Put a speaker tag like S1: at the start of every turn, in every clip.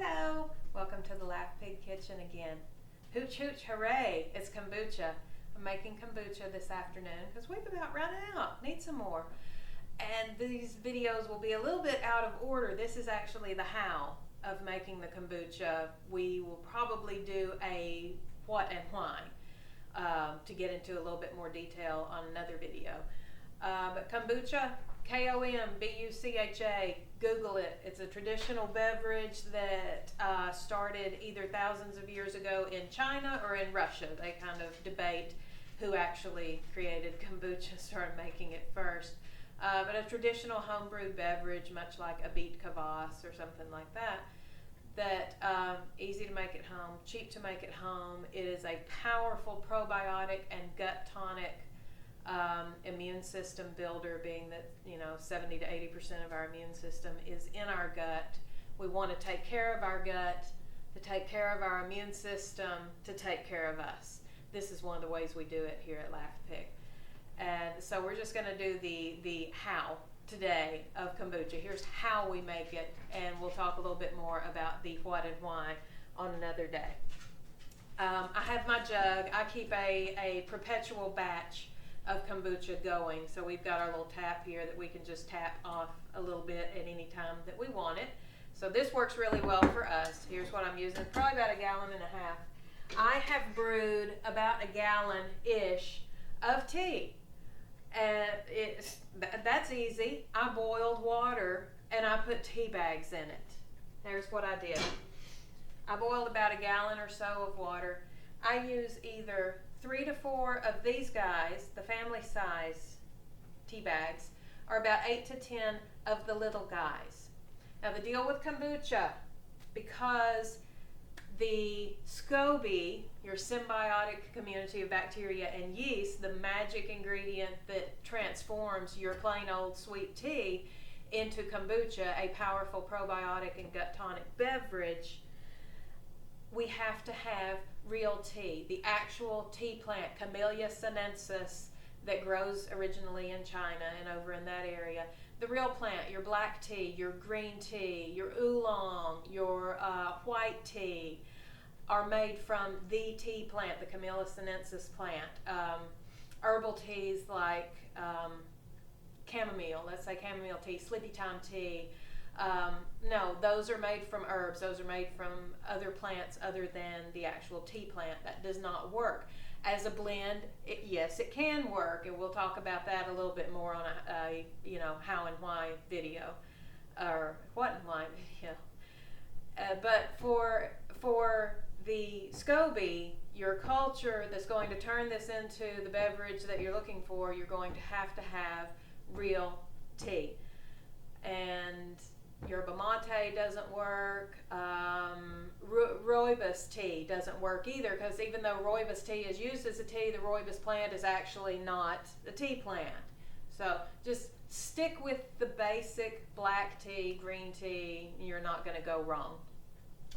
S1: Hello, welcome to the Laugh Pig Kitchen again. Hooch, hooch, hooray, it's kombucha. I'm making kombucha this afternoon because we've about run out, need some more. And these videos will be a little bit out of order. This is actually the how of making the kombucha. We will probably do a what and why to get into a little bit more detail on another video. But kombucha, Kombucha, Google it. It's a traditional beverage that started either thousands of years ago in China or in Russia. They kind of debate who actually created kombucha, started making it first. But a traditional homebrew beverage, much like a beet kvass or something like that, easy to make at home, cheap to make at home. It is a powerful probiotic and gut tonic immune system builder, being that 70 to 80% of our immune system is in our gut. We want to take care of our gut to take care of our immune system to take care of us. This is one of the ways we do it here at Laugh Pig. And so we're just going to do the how today of kombucha. Here's how we make it, and we'll talk a little bit more about the what and why on another day. I have my jug. I keep a perpetual batch of kombucha going. So we've got our little tap here that we can just tap off a little bit at any time that we want it. So this works really well for us. Here's what I'm using, probably about 1.5 gallons. I have brewed about 1 gallon-ish of tea. And that's easy. I boiled water and I put tea bags in it. There's what I did. I boiled about 1 gallon or so of water. I use either 3 to 4 of these guys, the family size tea bags, or about 8 to 10 of the little guys. Now the deal with kombucha, because the SCOBY, your symbiotic community of bacteria and yeast, the magic ingredient that transforms your plain old sweet tea into kombucha, a powerful probiotic and gut tonic beverage, we have to have real tea, the actual tea plant, Camellia sinensis, that grows originally in China and over in that area. The real plant, your black tea, your green tea, your oolong, your white tea, are made from the tea plant, the Camellia sinensis plant. Herbal teas like chamomile, let's say chamomile tea, sleepy time tea. No, those are made from herbs. Those are made from other plants other than the actual tea plant. That does not work. As a blend, yes, it can work, and we'll talk about that a little bit more on a how and why video, or what and why video. But for the SCOBY, your culture that's going to turn this into the beverage that you're looking for, you're going to have real tea. And yerba mate doesn't work. Rooibos tea doesn't work either, because even though rooibos tea is used as a tea, the rooibos plant is actually not a tea plant. So just stick with the basic black tea, green tea, you're not going to go wrong.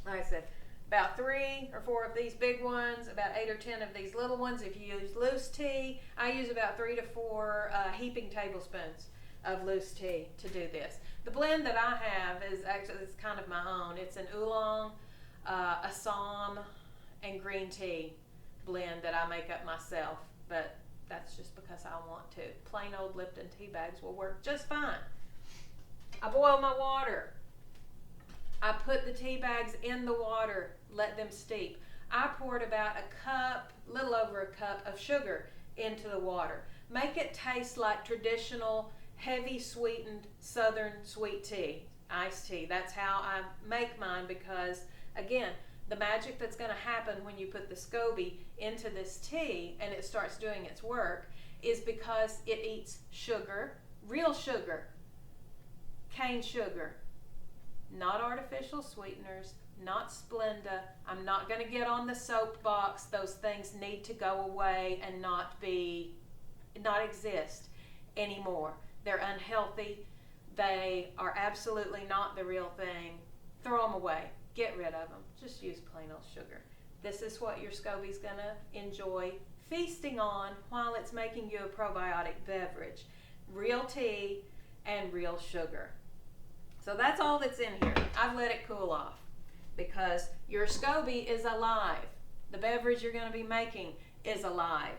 S1: Like I said, about 3 or 4 of these big ones, about 8 or 10 of these little ones. If you use loose tea, I use about 3 to 4 heaping tablespoons of loose tea to do this. The blend that I have is actually, it's kind of my own. It's an oolong, Assam, and green tea blend that I make up myself, but that's just because I want to. Plain old Lipton tea bags will work just fine. I boil my water. I put the tea bags in the water, let them steep. I poured about a cup, little over a cup of sugar into the water. Make it taste like traditional heavy sweetened southern sweet tea, iced tea. That's how I make mine, because again, the magic that's going to happen when you put the SCOBY into this tea and it starts doing its work is because it eats sugar, real sugar, cane sugar, not artificial sweeteners, not Splenda. I'm not going to get on the soapbox. Those things need to go away and not exist anymore. They're unhealthy. They are absolutely not the real thing. Throw them away. Get rid of them. Just use plain old sugar. This is what your SCOBY's going to enjoy feasting on while it's making you a probiotic beverage. Real tea and real sugar. So that's all that's in here. I've let it cool off. because your SCOBY is alive. The beverage you're going to be making is alive.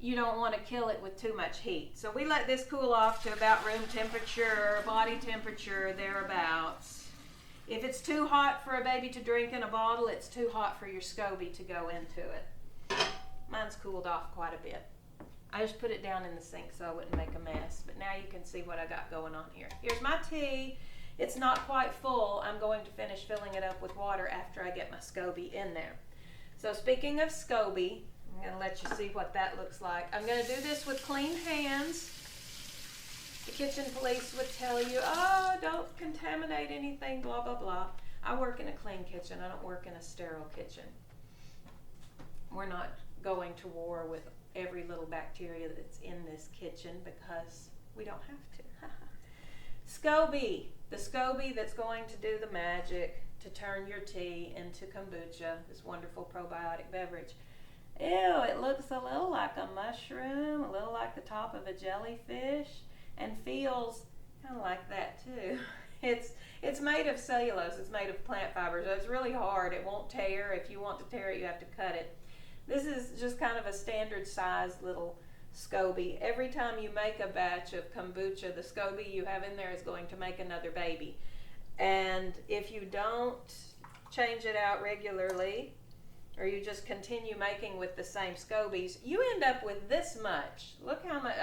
S1: You don't want to kill it with too much heat. So we let this cool off to about room temperature, body temperature, thereabouts. If it's too hot for a baby to drink in a bottle, it's too hot for your SCOBY to go into it. Mine's cooled off quite a bit. I just put it down in the sink so I wouldn't make a mess. But now you can see what I got going on here. Here's my tea. It's not quite full. I'm going to finish filling it up with water after I get my SCOBY in there. So speaking of SCOBY, I'm going to let you see what that looks like. I'm going to do this with clean hands. The kitchen police would tell you, oh, don't contaminate anything, blah, blah, blah. I work in a clean kitchen. I don't work in a sterile kitchen. We're not going to war with every little bacteria that's in this kitchen because we don't have to. SCOBY, the SCOBY that's going to do the magic to turn your tea into kombucha, this wonderful probiotic beverage. Ew, it looks a little like a mushroom, a little like the top of a jellyfish, and feels kind of like that too. It's made of cellulose, it's made of plant fibers, so it's really hard. It won't tear. If you want to tear it, you have to cut it. This is just kind of a standard size little SCOBY. Every time you make a batch of kombucha, the SCOBY you have in there is going to make another baby. And if you don't change it out regularly, or you just continue making with the same SCOBYs, you end up with this much. Look how much,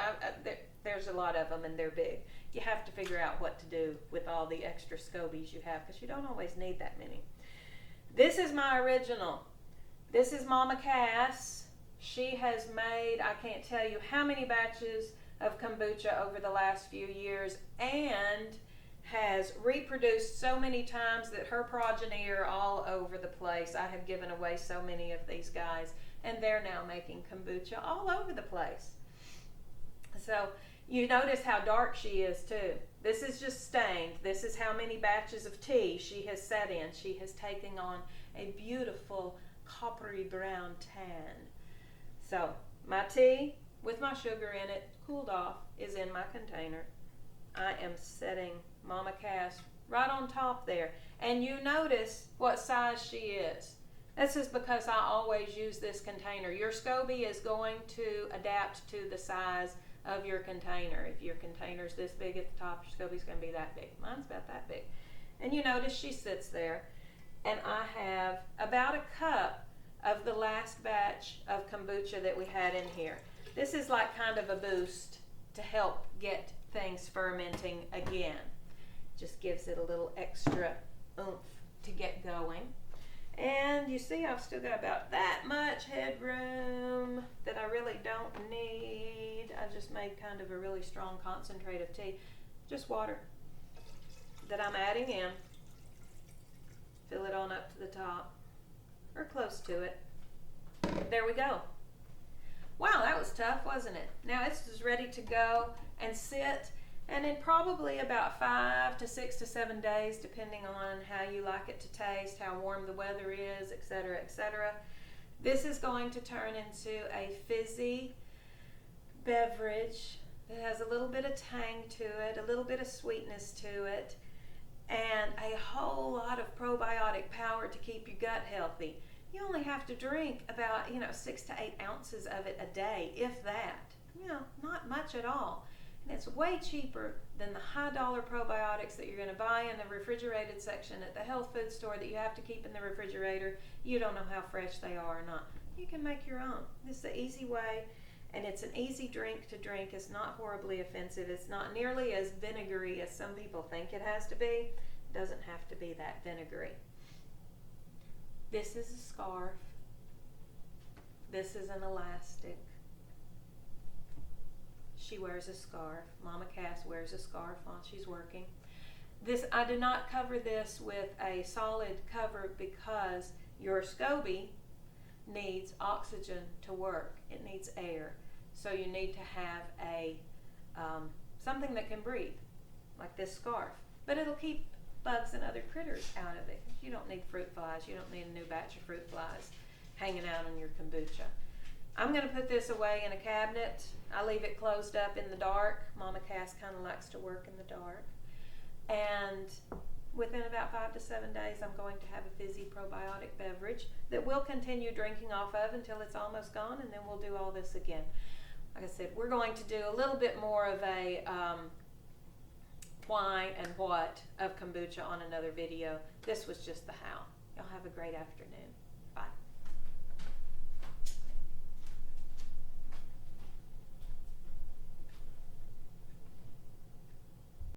S1: there's a lot of them and they're big. You have to figure out what to do with all the extra SCOBYs you have because you don't always need that many. This is my original. This is Mama Cass. She has made, I can't tell you how many batches of kombucha over the last few years and has reproduced so many times that her progeny are all over the place. I have given away so many of these guys and they're now making kombucha all over the place. So you notice how dark she is too. This is just stained. This is how many batches of tea she has set in. She has taken on a beautiful coppery brown tan. So my tea with my sugar in it, cooled off, is in my container. I am setting Mama Cass right on top there. And you notice what size she is. This is because I always use this container. Your SCOBY is going to adapt to the size of your container. If your container's this big at the top, your SCOBY's going to be that big. Mine's about that big. And you notice she sits there. And I have about a cup of the last batch of kombucha that we had in here. This is like kind of a boost to help get things fermenting again. Just gives it a little extra oomph to get going. And you see I've still got about that much headroom that I really don't need. I just made kind of a really strong concentrate of tea. Just water that I'm adding in. Fill it on up to the top, or close to it. There we go. Wow, that was tough, wasn't it? Now it's just ready to go and sit, and in probably about 5 to 6 to 7 days, depending on how you like it to taste, how warm the weather is, etc., etc. This is going to turn into a fizzy beverage that has a little bit of tang to it, a little bit of sweetness to it, and a whole lot of probiotic power to keep your gut healthy. You only have to drink about 6 to 8 ounces of it a day, if that. Not much at all. And it's way cheaper than the high dollar probiotics that you're going to buy in the refrigerated section at the health food store that you have to keep in the refrigerator. You don't know how fresh they are or not. You can make your own. This is the easy way, and it's an easy drink to drink. It's not horribly offensive. It's not nearly as vinegary as some people think it has to be. It doesn't have to be that vinegary. This is a scarf. This is an elastic. She wears a scarf. Mama Cass wears a scarf while she's working. I do not cover this with a solid cover because your SCOBY needs oxygen to work. It needs air. So you need to have a something that can breathe, like this scarf. But it'll keep bugs and other critters out of it. You don't need fruit flies. You don't need a new batch of fruit flies hanging out on your kombucha. I'm going to put this away in a cabinet. I leave it closed up in the dark. Mama Cass kind of likes to work in the dark. And within about 5 to 7 days, I'm going to have a fizzy probiotic beverage that we'll continue drinking off of until it's almost gone, and then we'll do all this again. Like I said, we're going to do a little bit more of a why and what of kombucha on another video. This was just the how. Y'all have a great afternoon.